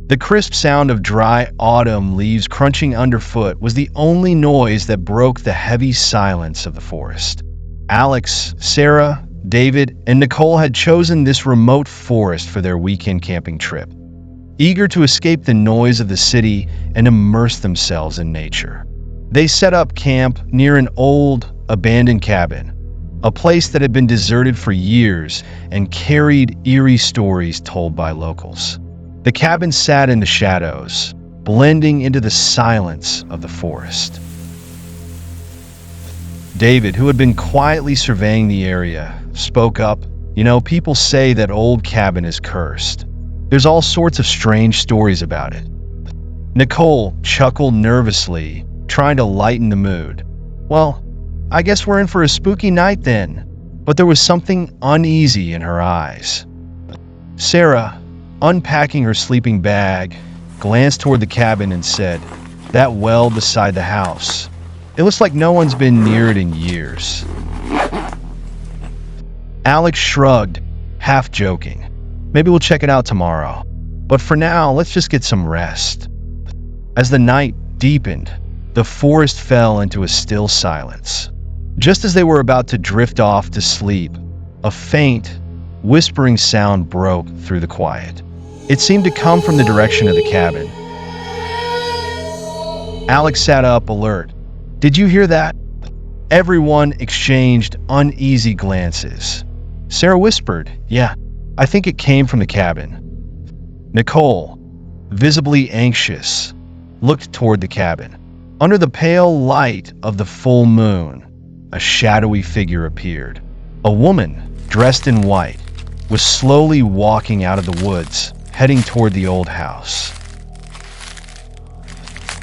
The crisp sound of dry autumn leaves crunching underfoot was the only noise that broke the heavy silence of the forest. Alex, Sarah, David, and Nicole had chosen this remote forest for their weekend camping trip, eager to escape the noise of the city and immerse themselves in nature. They set up camp near an old, abandoned cabin, a place that had been deserted for years and carried eerie stories told by locals. The cabin sat in the shadows, blending into the silence of the forest. David, who had been quietly surveying the area, spoke up. People say that old cabin is cursed. There's all sorts of strange stories about it. Nicole chuckled nervously, trying to lighten the mood. Well, I guess we're in for a spooky night then. But there was something uneasy in her eyes. Sarah, unpacking her sleeping bag, glanced toward the cabin and said, "That well beside the house. It looks like no one's been near it in years." Alex shrugged, half joking. "Maybe we'll check it out tomorrow. But for now, let's just get some rest." As the night deepened, the forest fell into a still silence. Just as they were about to drift off to sleep, a faint, whispering sound broke through the quiet. It seemed to come from the direction of the cabin. Alex sat up, alert. "Did you hear that?" Everyone exchanged uneasy glances. Sarah whispered, "Yeah, I think it came from the cabin." Nicole, visibly anxious, looked toward the cabin. Under the pale light of the full moon, a shadowy figure appeared. A woman, dressed in white, was slowly walking out of the woods, heading toward the old house.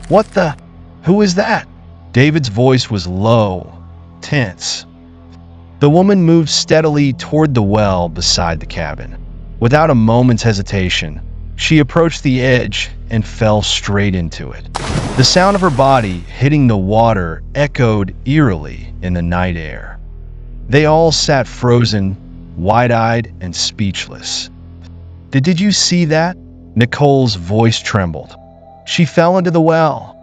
"What the? Who is that?" David's voice was low, tense. The woman moved steadily toward the well beside the cabin. Without a moment's hesitation, she approached the edge and fell straight into it. The sound of her body hitting the water echoed eerily in the night air. They all sat frozen, wide-eyed and speechless. Did you see that?" Nicole's voice trembled. "She fell into the well."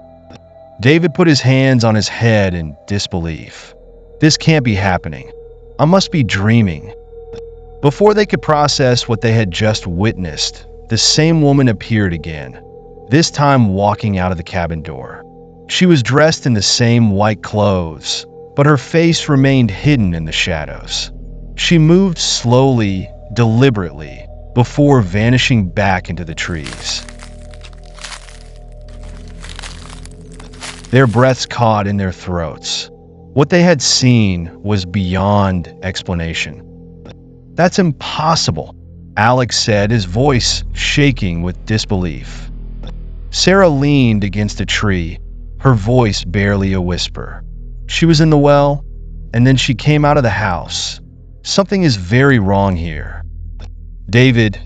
David put his hands on his head in disbelief. "This can't be happening. I must be dreaming." Before they could process what they had just witnessed, the same woman appeared again, this time walking out of the cabin door. She was dressed in the same white clothes, but her face remained hidden in the shadows. She moved slowly, deliberately, before vanishing back into the trees. Their breaths caught in their throats. What they had seen was beyond explanation. "That's impossible," Alex said, his voice shaking with disbelief. Sarah leaned against a tree, her voice barely a whisper. "She was in the well, and then she came out of the house. Something is very wrong here." David,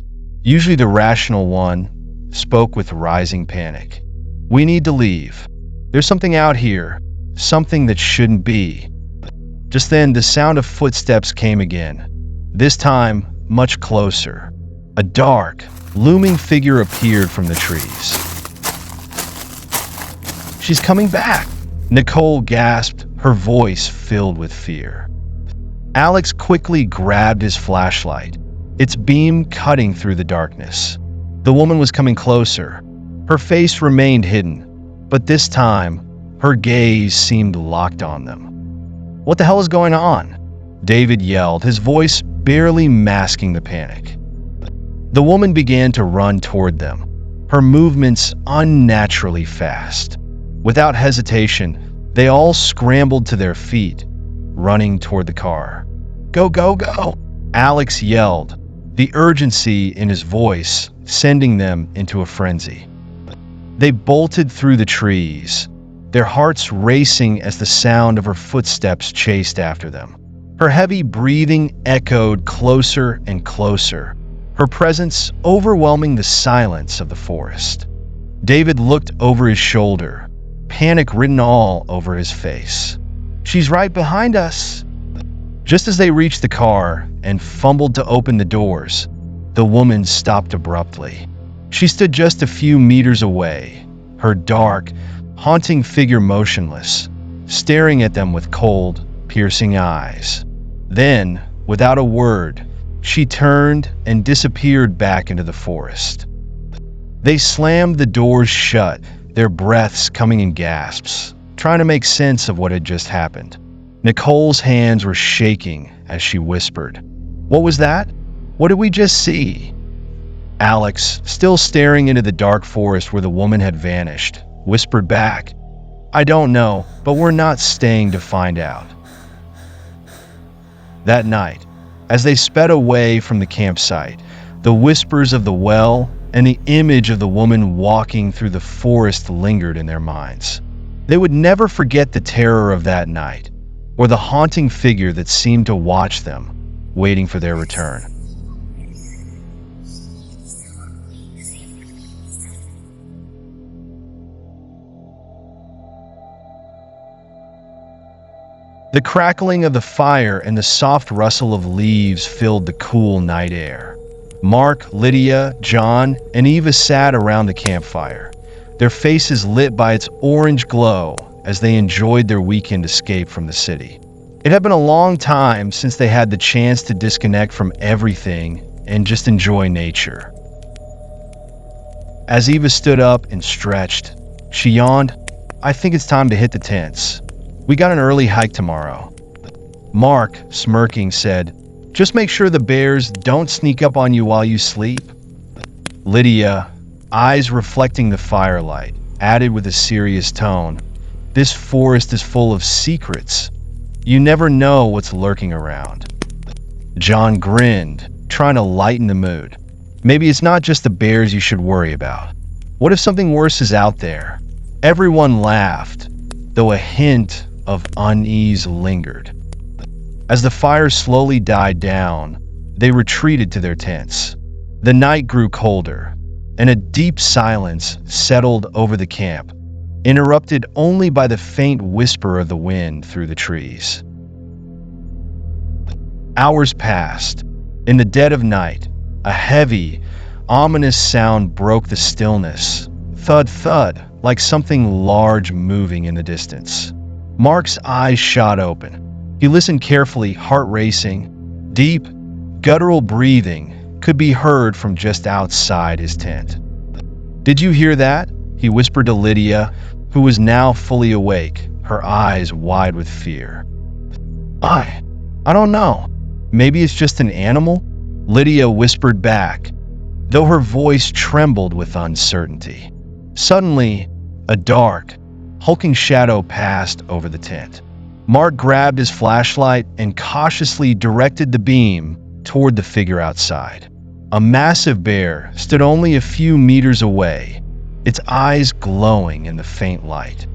usually the rational one, spoke with rising panic. "We need to leave. There's something out here, something that shouldn't be." Just then, the sound of footsteps came again, this time much closer. A dark, looming figure appeared from the trees. "She's coming back!" Nicole gasped, her voice filled with fear. Alex quickly grabbed his flashlight, its beam cutting through the darkness. The woman was coming closer. Her face remained hidden, but this time, her gaze seemed locked on them. "What the hell is going on?" David yelled, his voice barely masking the panic. The woman began to run toward them, her movements unnaturally fast. Without hesitation, they all scrambled to their feet, running toward the car. "Go, go, go!" Alex yelled, the urgency in his voice sending them into a frenzy. They bolted through the trees, their hearts racing as the sound of her footsteps chased after them. Her heavy breathing echoed closer and closer, her presence overwhelming the silence of the forest. David looked over his shoulder, panic written all over his face. "She's right behind us!" Just as they reached the car and fumbled to open the doors, the woman stopped abruptly. She stood just a few meters away, her dark, haunting figure motionless, staring at them with cold, piercing eyes. Then, without a word, she turned and disappeared back into the forest. They slammed the doors shut, their breaths coming in gasps, trying to make sense of what had just happened. Nicole's hands were shaking as she whispered, "What was that? What did we just see?" Alex, still staring into the dark forest where the woman had vanished, whispered back, "I don't know, but we're not staying to find out." That night, as they sped away from the campsite, the whispers of the well and the image of the woman walking through the forest lingered in their minds. They would never forget the terror of that night, or the haunting figure that seemed to watch them, waiting for their return. The crackling of the fire and the soft rustle of leaves filled the cool night air. Mark, Lydia, John, and Eva sat around the campfire, their faces lit by its orange glow as they enjoyed their weekend escape from the city. It had been a long time since they had the chance to disconnect from everything and just enjoy nature. As Eva stood up and stretched, she yawned, "I think it's time to hit the tents. We got an early hike tomorrow." Mark, smirking, said, "Just make sure the bears don't sneak up on you while you sleep." Lydia, eyes reflecting the firelight, added with a serious tone, "This forest is full of secrets. You never know what's lurking around." John grinned, trying to lighten the mood. "Maybe it's not just the bears you should worry about. What if something worse is out there?" Everyone laughed, though a hint of unease lingered. As the fire slowly died down, they retreated to their tents. The night grew colder, and a deep silence settled over the camp, interrupted only by the faint whisper of the wind through the trees. Hours passed. In the dead of night, a heavy, ominous sound broke the stillness. Thud, thud, like something large moving in the distance. Mark's eyes shot open. He listened carefully, heart racing. Deep, guttural breathing could be heard from just outside his tent. "Did you hear that?" he whispered to Lydia, who was now fully awake, her eyes wide with fear. I don't know. Maybe it's just an animal?" Lydia whispered back, though her voice trembled with uncertainty. Suddenly, a dark, hulking shadow passed over the tent. Mark grabbed his flashlight and cautiously directed the beam toward the figure outside. A massive bear stood only a few meters away, its eyes glowing in the faint light.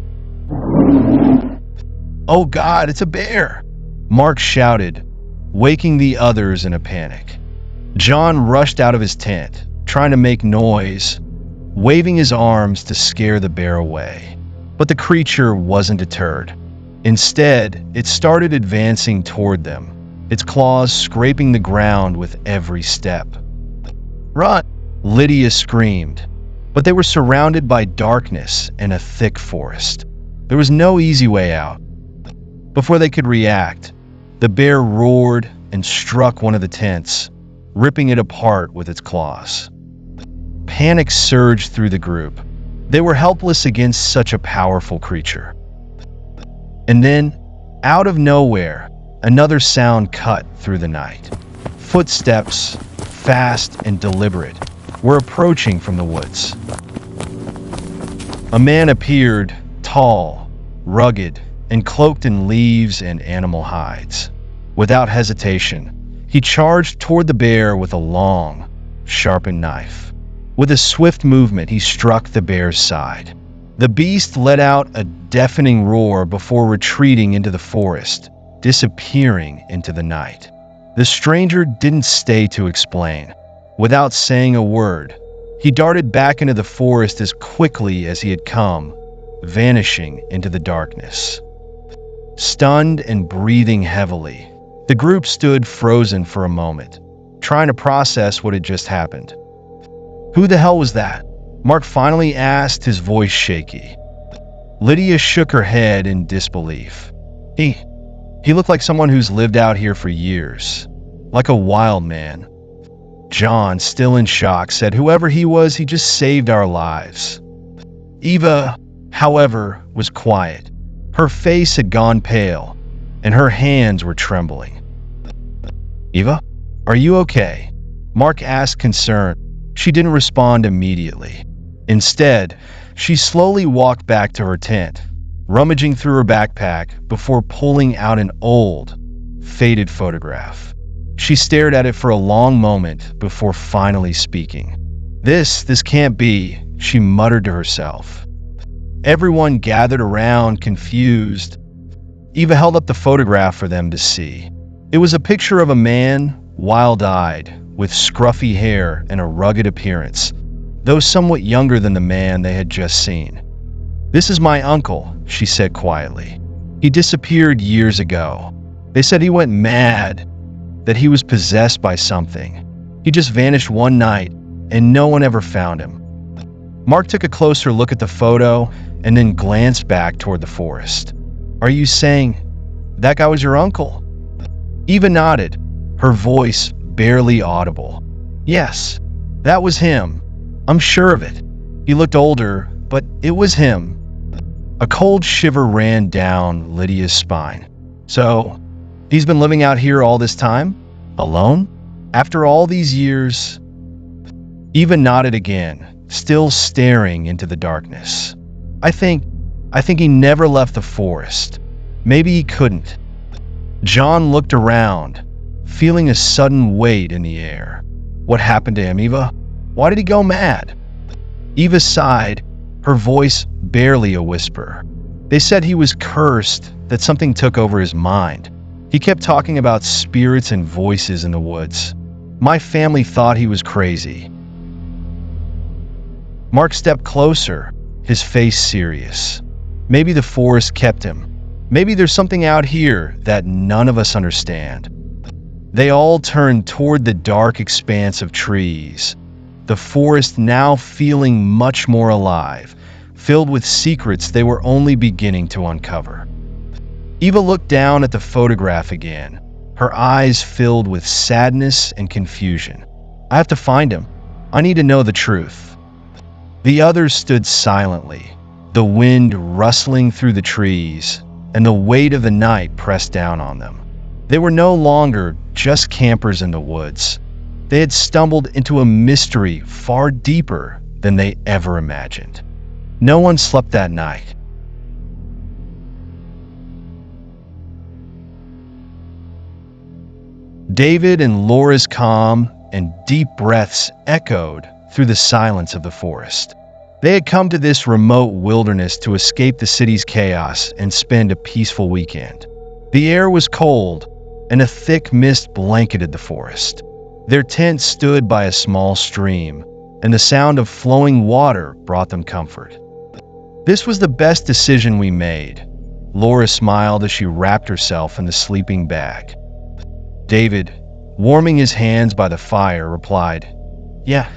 "Oh God, it's a bear!" Mark shouted, waking the others in a panic. John rushed out of his tent, trying to make noise, waving his arms to scare the bear away. But the creature wasn't deterred. Instead, it started advancing toward them, its claws scraping the ground with every step. "Run!" Lydia screamed, but they were surrounded by darkness and a thick forest. There was no easy way out. Before they could react, the bear roared and struck one of the tents, ripping it apart with its claws. Panic surged through the group. They were helpless against such a powerful creature. And then, out of nowhere, another sound cut through the night. Footsteps, fast and deliberate, were approaching from the woods. A man appeared, tall, rugged, and cloaked in leaves and animal hides. Without hesitation, he charged toward the bear with a long, sharpened knife. With a swift movement, he struck the bear's side. The beast let out a deafening roar before retreating into the forest, disappearing into the night. The stranger didn't stay to explain. Without saying a word, he darted back into the forest as quickly as he had come, vanishing into the darkness. Stunned and breathing heavily, the group stood frozen for a moment, trying to process what had just happened. Who the hell was that? Mark finally asked, his voice shaky. Lydia shook her head in disbelief. He looked like someone who's lived out here for years. Like a wild man. John, still in shock, said whoever he was, he just saved our lives. Eva, however, was quiet. Her face had gone pale, and her hands were trembling. Eva, are you okay? Mark asked, concerned. She didn't respond immediately. Instead, she slowly walked back to her tent, rummaging through her backpack before pulling out an old, faded photograph. She stared at it for a long moment before finally speaking. This can't be, she muttered to herself. Everyone gathered around, confused. Eva held up the photograph for them to see. It was a picture of a man, wild-eyed, with scruffy hair and a rugged appearance, though somewhat younger than the man they had just seen. This is my uncle, she said quietly. He disappeared years ago. They said he went mad, that he was possessed by something. He just vanished one night, and no one ever found him. Mark took a closer look at the photo and then glanced back toward the forest. Are you saying that guy was your uncle? Eva nodded, her voice barely audible. Yes, that was him. I'm sure of it. He looked older, but it was him. A cold shiver ran down Lydia's spine. So, he's been living out here all this time? Alone? After all these years? Eva nodded again, still staring into the darkness. I think he never left the forest. Maybe he couldn't. John looked around, feeling a sudden weight in the air. What happened to him, Eva? Why did he go mad? Eva sighed, her voice barely a whisper. They said he was cursed, that something took over his mind. He kept talking about spirits and voices in the woods. My family thought he was crazy. Mark stepped closer, his face serious. Maybe the forest kept him. Maybe there's something out here that none of us understand. They all turned toward the dark expanse of trees, the forest now feeling much more alive, filled with secrets they were only beginning to uncover. Eva looked down at the photograph again, her eyes filled with sadness and confusion. I have to find him. I need to know the truth. The others stood silently, the wind rustling through the trees, and the weight of the night pressed down on them. They were no longer just campers in the woods. They had stumbled into a mystery far deeper than they ever imagined. No one slept that night. David and Laura's calm and deep breaths echoed through the silence of the forest. They had come to this remote wilderness to escape the city's chaos and spend a peaceful weekend. The air was cold, and a thick mist blanketed the forest. Their tent stood by a small stream, and the sound of flowing water brought them comfort. This was the best decision we made. Laura smiled as she wrapped herself in the sleeping bag. David, warming his hands by the fire, replied, Yeah,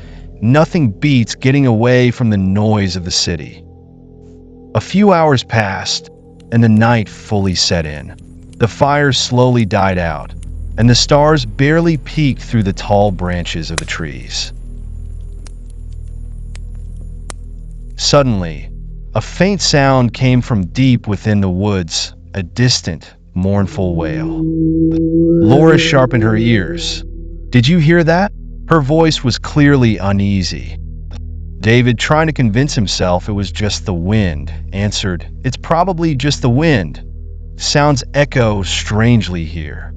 nothing beats getting away from the noise of the city. A few hours passed, and the night fully set in. The fire slowly died out, and the stars barely peeked through the tall branches of the trees. Suddenly, a faint sound came from deep within the woods, a distant, mournful wail. Laura sharpened her ears. Did you hear that? Her voice was clearly uneasy. David, trying to convince himself it was just the wind, answered, It's probably just the wind. Sounds echo strangely here.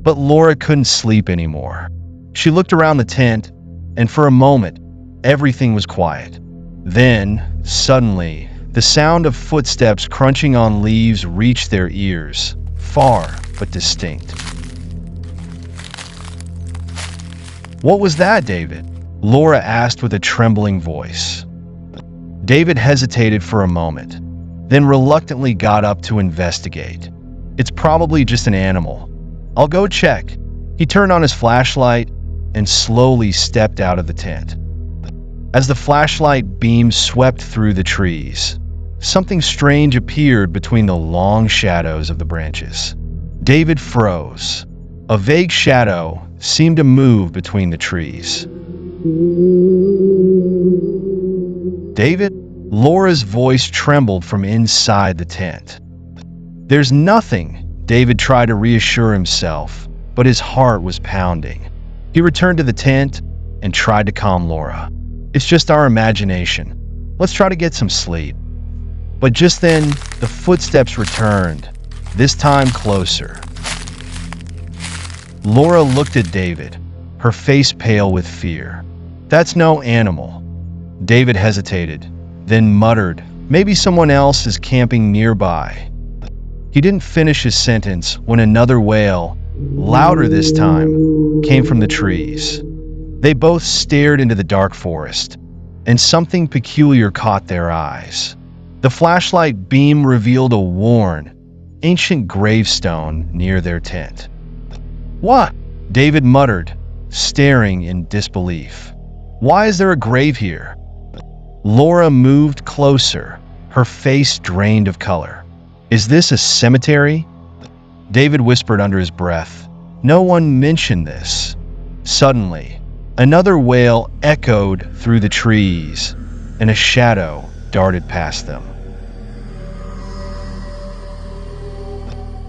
But Laura couldn't sleep anymore. She looked around the tent, and for a moment, everything was quiet. Then, suddenly, the sound of footsteps crunching on leaves reached their ears, far but distinct. What was that, David? Laura asked with a trembling voice. David hesitated for a moment, then reluctantly got up to investigate. It's probably just an animal. I'll go check. He turned on his flashlight and slowly stepped out of the tent. As the flashlight beam swept through the trees, something strange appeared between the long shadows of the branches. David froze. A vague shadow seemed to move between the trees. David? Laura's voice trembled from inside the tent. There's nothing, David tried to reassure himself, but his heart was pounding. He returned to the tent and tried to calm Laura. It's just our imagination. Let's try to get some sleep. But just then, the footsteps returned, this time closer. Laura looked at David, her face pale with fear. That's no animal. David hesitated, then muttered, maybe someone else is camping nearby. He didn't finish his sentence when another wail, louder this time, came from the trees. They both stared into the dark forest, and something peculiar caught their eyes. The flashlight beam revealed a worn, ancient gravestone near their tent. What? David muttered, staring in disbelief. Why is there a grave here? Laura moved closer, her face drained of color. Is this a cemetery? David whispered under his breath. No one mentioned this. Suddenly, another wail echoed through the trees, and a shadow darted past them.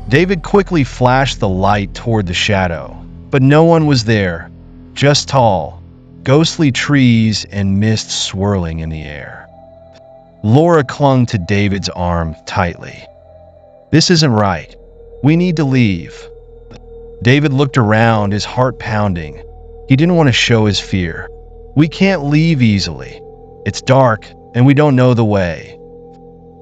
David quickly flashed the light toward the shadow, but no one was there, just tall, ghostly trees and mist swirling in the air. Laura clung to David's arm tightly. This isn't right. We need to leave. David looked around, his heart pounding. He didn't want to show his fear. We can't leave easily. It's dark, and we don't know the way.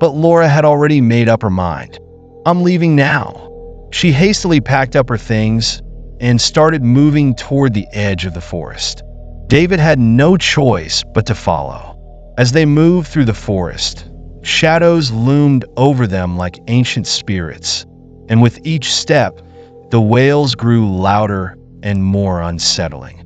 But Laura had already made up her mind. I'm leaving now. She hastily packed up her things and started moving toward the edge of the forest. David had no choice but to follow. As they moved through the forest, shadows loomed over them like ancient spirits, and with each step, the wails grew louder and more unsettling.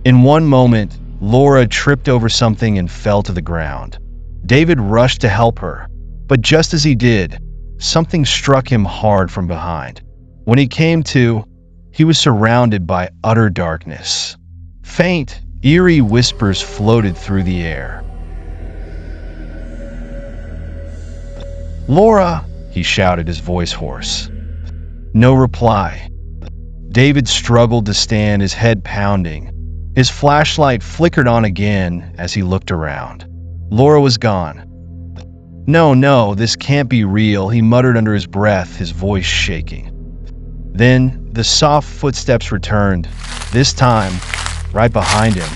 In one moment, Laura tripped over something and fell to the ground. David rushed to help her, but just as he did, something struck him hard from behind. When he came to, he was surrounded by utter darkness. Faint, eerie whispers floated through the air. "Laura!" he shouted, his voice hoarse. No reply. David struggled to stand, his head pounding. His flashlight flickered on again as he looked around. Laura was gone. No, this can't be real, he muttered under his breath, his voice shaking. Then the soft footsteps returned, this time right behind him.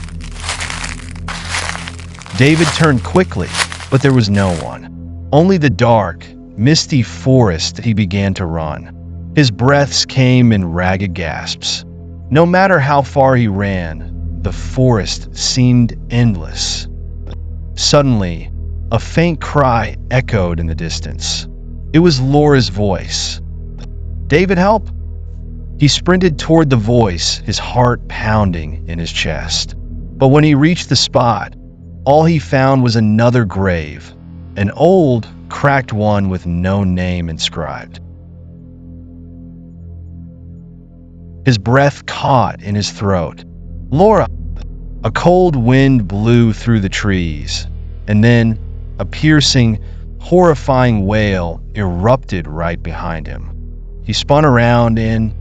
David turned quickly, but there was no one. Only the dark, misty forest. He began to run. His breaths came in ragged gasps. No matter how far he ran, the forest seemed endless. Suddenly, a faint cry echoed in the distance. It was Laura's voice. "David, help!" He sprinted toward the voice, his heart pounding in his chest. But when he reached the spot, all he found was another grave, an old, cracked one with no name inscribed. His breath caught in his throat. "Laura!" A cold wind blew through the trees, and then a piercing, horrifying wail erupted right behind him. He spun around and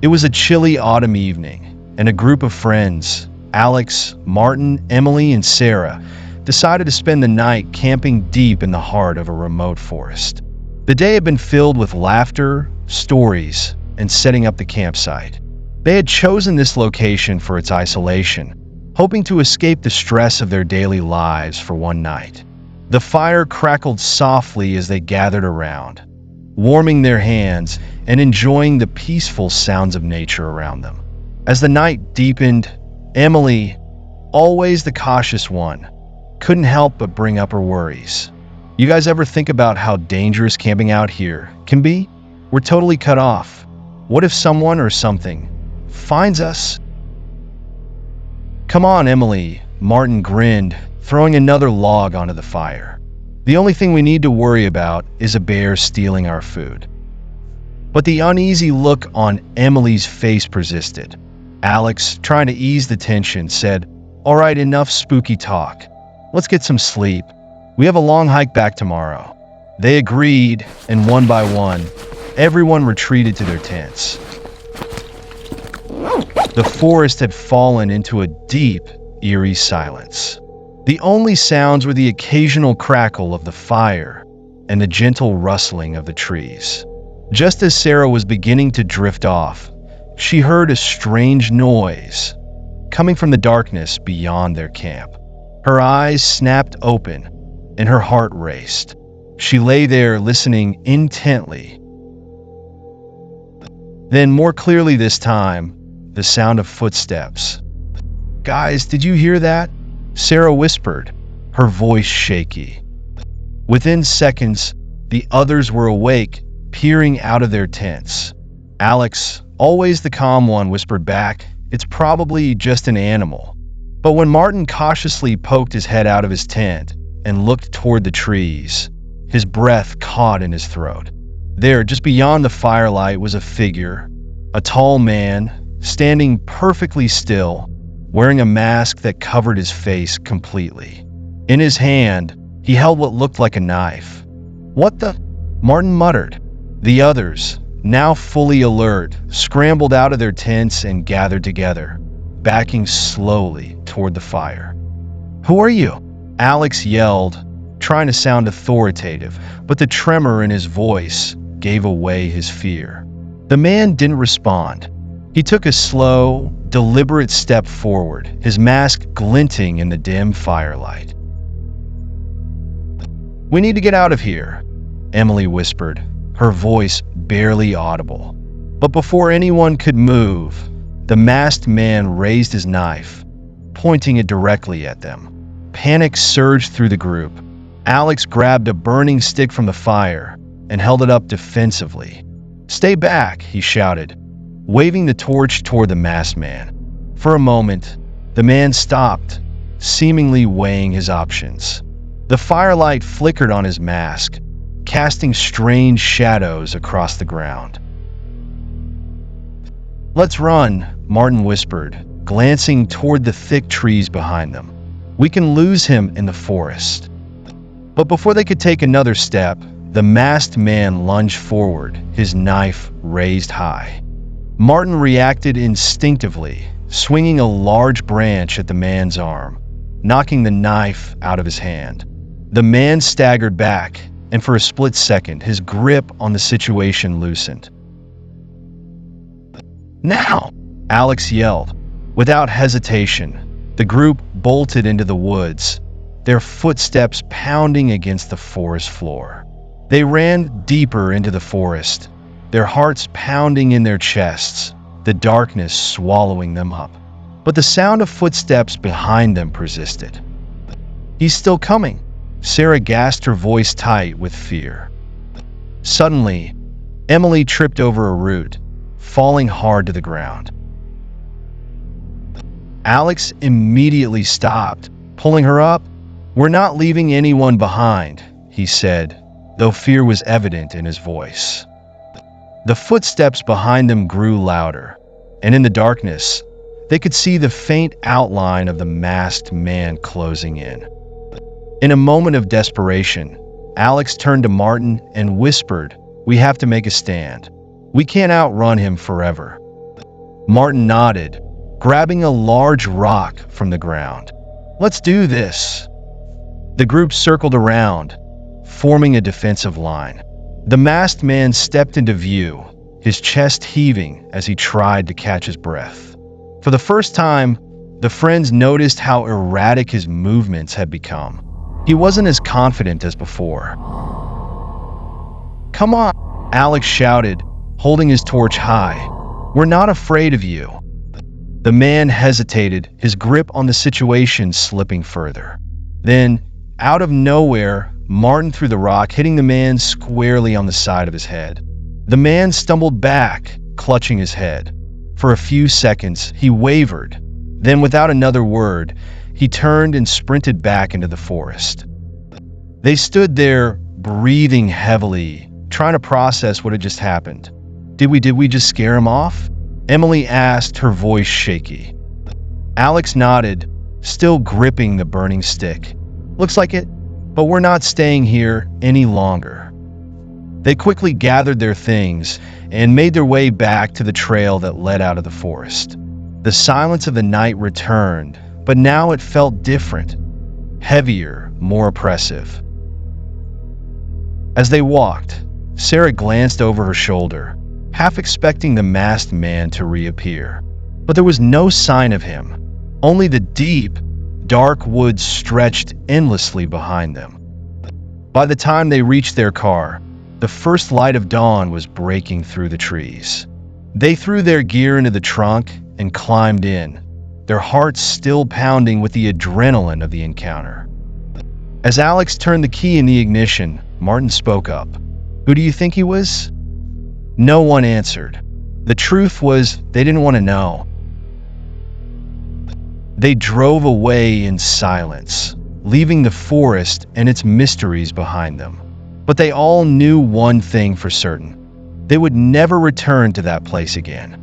it was a chilly autumn evening, and a group of friends, Alex, Martin, Emily, and Sarah, decided to spend the night camping deep in the heart of a remote forest. The day had been filled with laughter, stories, and setting up the campsite. They had chosen this location for its isolation, hoping to escape the stress of their daily lives for one night. The fire crackled softly as they gathered around, warming their hands and enjoying the peaceful sounds of nature around them. As the night deepened, Emily, always the cautious one, couldn't help but bring up her worries. "You guys ever think about how dangerous camping out here can be? We're totally cut off. What if someone or something finds us? Come on, Emily, Martin grinned, throwing another log onto the fire. The only thing we need to worry about is a bear stealing our food. But the uneasy look on Emily's face persisted. Alex, trying to ease the tension, said, "All right, enough spooky talk. Let's get some sleep. We have a long hike back tomorrow." They agreed, and one by one, everyone retreated to their tents. The forest had fallen into a deep, eerie silence. The only sounds were the occasional crackle of the fire and the gentle rustling of the trees. Just as Sarah was beginning to drift off, she heard a strange noise coming from the darkness beyond their camp. Her eyes snapped open and her heart raced. She lay there listening intently. Then, more clearly this time, the sound of footsteps. "Guys, did you hear that?" Sarah whispered, her voice shaky. Within seconds, the others were awake, peering out of their tents. Alex, always the calm one, whispered back, "It's probably just an animal." But when Martin cautiously poked his head out of his tent and looked toward the trees, his breath caught in his throat. There, just beyond the firelight, was a figure, a tall man, standing perfectly still, wearing a mask that covered his face completely. In his hand, he held what looked like a knife. "What the?" Martin muttered. The others, now fully alert, scrambled out of their tents and gathered together, backing slowly toward the fire. "Who are you?" Alex yelled, trying to sound authoritative, but the tremor in his voice gave away his fear. The man didn't respond. He took a slow, deliberate step forward, his mask glinting in the dim firelight. "We need to get out of here," Emily whispered, her voice barely audible. But before anyone could move, the masked man raised his knife, pointing it directly at them. Panic surged through the group. Alex grabbed a burning stick from the fire and held it up defensively. "Stay back," he shouted, waving the torch toward the masked man. For a moment, the man stopped, seemingly weighing his options. The firelight flickered on his mask, casting strange shadows across the ground. "Let's run," Martin whispered, glancing toward the thick trees behind them. "We can lose him in the forest." But before they could take another step, the masked man lunged forward, his knife raised high. Martin reacted instinctively, swinging a large branch at the man's arm, knocking the knife out of his hand. The man staggered back, and for a split second, his grip on the situation loosened. "Now!" Alex yelled. Without hesitation, the group bolted into the woods, their footsteps pounding against the forest floor. They ran deeper into the forest, their hearts pounding in their chests, the darkness swallowing them up. But the sound of footsteps behind them persisted. "He's still coming," Sarah gasped, her voice tight with fear. Suddenly, Emily tripped over a root, falling hard to the ground. Alex immediately stopped, pulling her up. "We're not leaving anyone behind," he said, though fear was evident in his voice. The footsteps behind them grew louder, and in the darkness, they could see the faint outline of the masked man closing in. In a moment of desperation, Alex turned to Martin and whispered, "We have to make a stand. We can't outrun him forever." Martin nodded, grabbing a large rock from the ground. "Let's do this." The group circled around, forming a defensive line. The masked man stepped into view, his chest heaving as he tried to catch his breath. For the first time, the friends noticed how erratic his movements had become. He wasn't as confident as before. "Come on," Alex shouted, holding his torch high. "We're not afraid of you." The man hesitated, his grip on the situation slipping further. Then, out of nowhere, Martin threw the rock, hitting the man squarely on the side of his head. The man stumbled back, clutching his head. For a few seconds, he wavered. Then, without another word, he turned and sprinted back into the forest. They stood there, breathing heavily, trying to process what had just happened. Did we just scare him off? Emily asked, her voice shaky. Alex nodded, still gripping the burning stick. Looks like it, but we're not staying here any longer. They quickly gathered their things and made their way back to the trail that led out of the forest. The silence of the night returned, but now it felt different, heavier, more oppressive. As they walked, Sarah glanced over her shoulder, half expecting the masked man to reappear. But there was no sign of him, only the deep, dark woods stretched endlessly behind them. By the time they reached their car, the first light of dawn was breaking through the trees. They threw their gear into the trunk and climbed in, their hearts still pounding with the adrenaline of the encounter. As Alex turned the key in the ignition, Martin spoke up. Who do you think he was? No one answered. The truth was, they didn't want to know. They drove away in silence, leaving the forest and its mysteries behind them. But they all knew one thing for certain. They would never return to that place again.